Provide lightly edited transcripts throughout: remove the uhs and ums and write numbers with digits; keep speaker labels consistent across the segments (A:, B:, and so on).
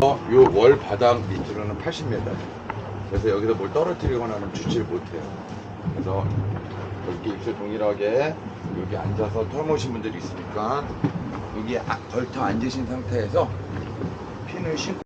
A: 여기서 요 월 바닥 밑으로는 80m. 그래서 여기서 뭘 떨어뜨리거나 하면 주지를 못해요. 그래서 이렇게 입술 동일하게 여기 앉아서 털 오신 분들이 있으니까 여기 걸터 앉으신 상태에서 핀을 신고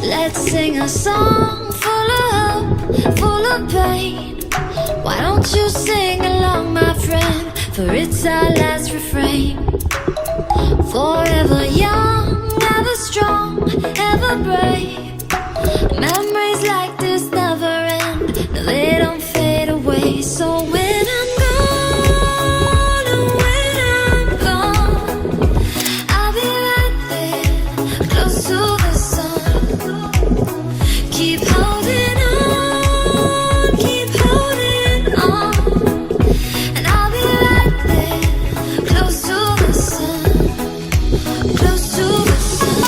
B: Let's sing a song full of hope, full of pain. Why don't you sing along, my friend? For it's our last refrain. Forever young, ever strong, ever brave. Memories like this never end. No, they don't fade away. So when I'm gone, oh, when I'm gone, I'll be right there, close to the sun. Keep holding on, keep holding on. And I'll be right there, close to the sun, close to the sun.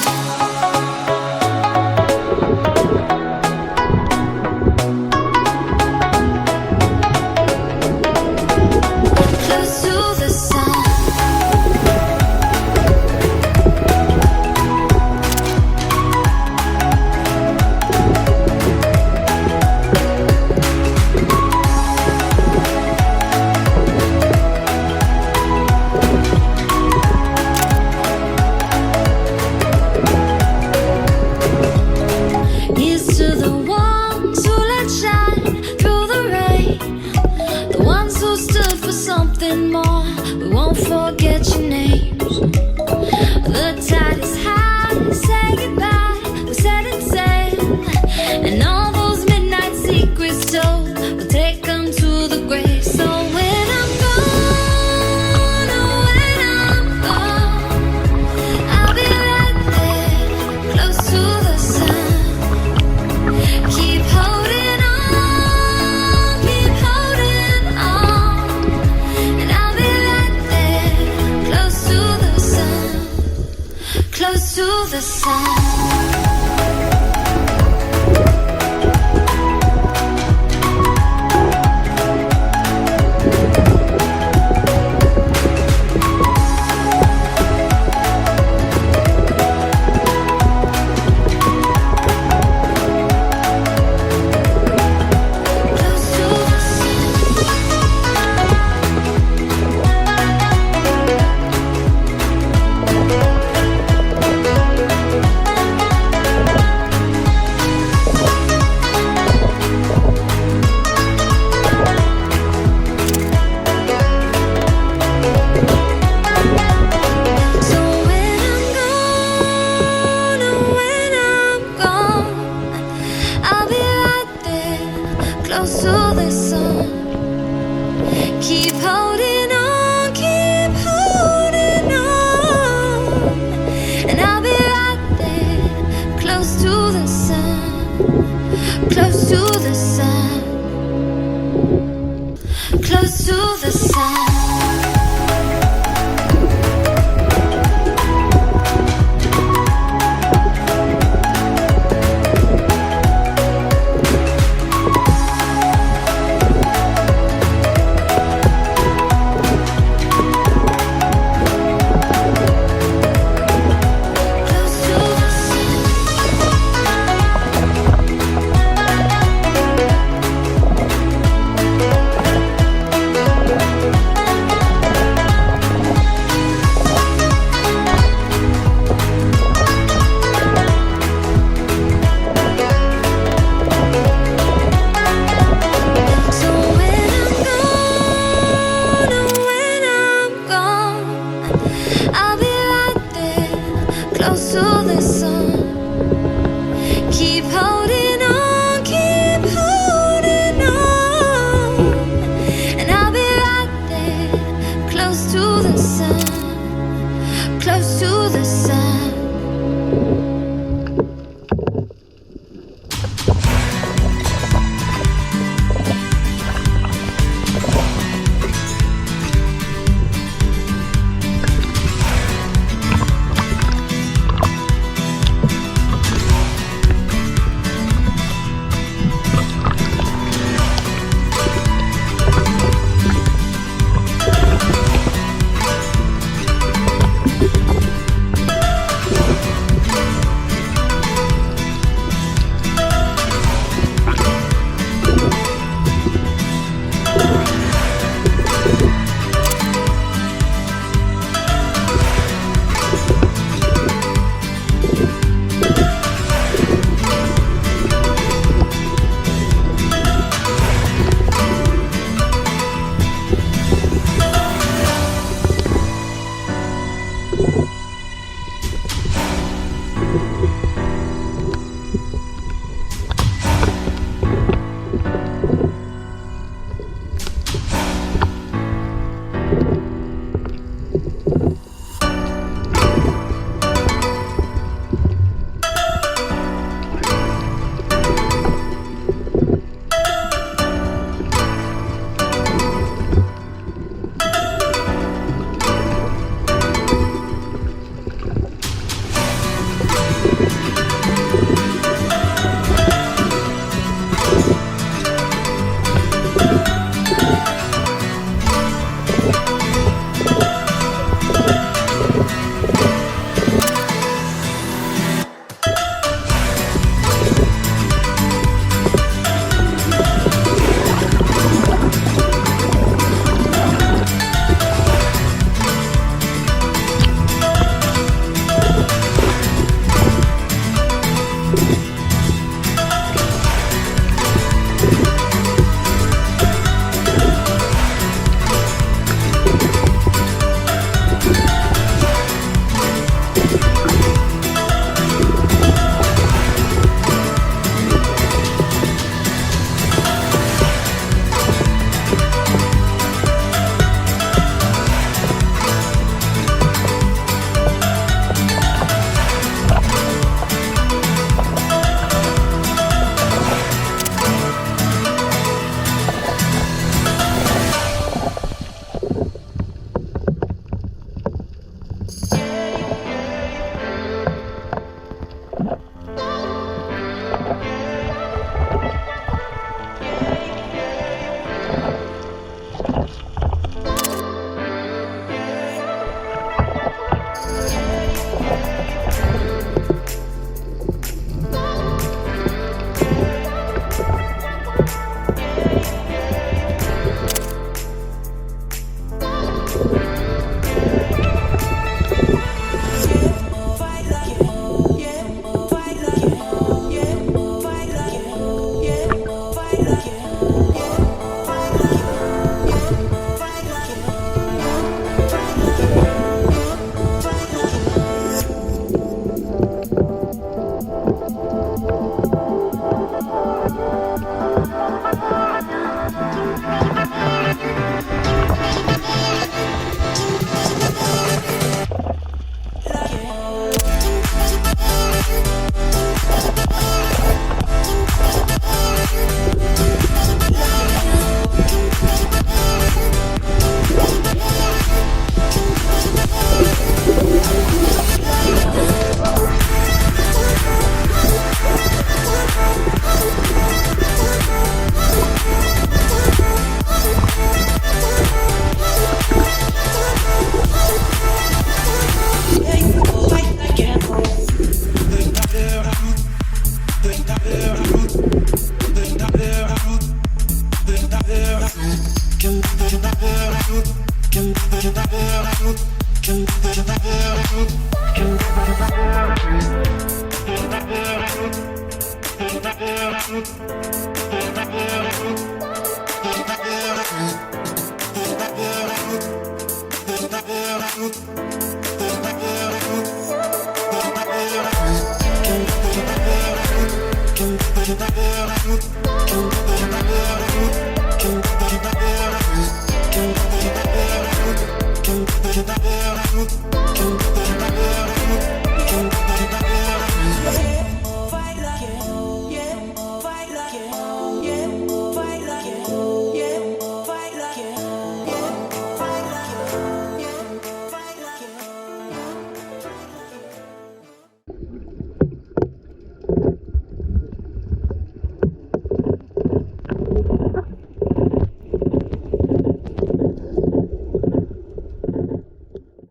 B: forget your names. The tide is high, say goodbye, we're setting sail. And all those midnight secrets told, we'll take them to the grave. So when I'm gone, oh when I'm gone, I'll be right there, close to the sun. Keep holding on, keep holding on. And I'll be right there, close to the sun, close to the sun. Close to the sun. Keep holding on, keep holding on. And I'll be right there, close to the sun, close to the sun, close to the sun. Close to the sun. Keep holding on, keep holding on. And I'll be right there, close to the sun, close to the sun.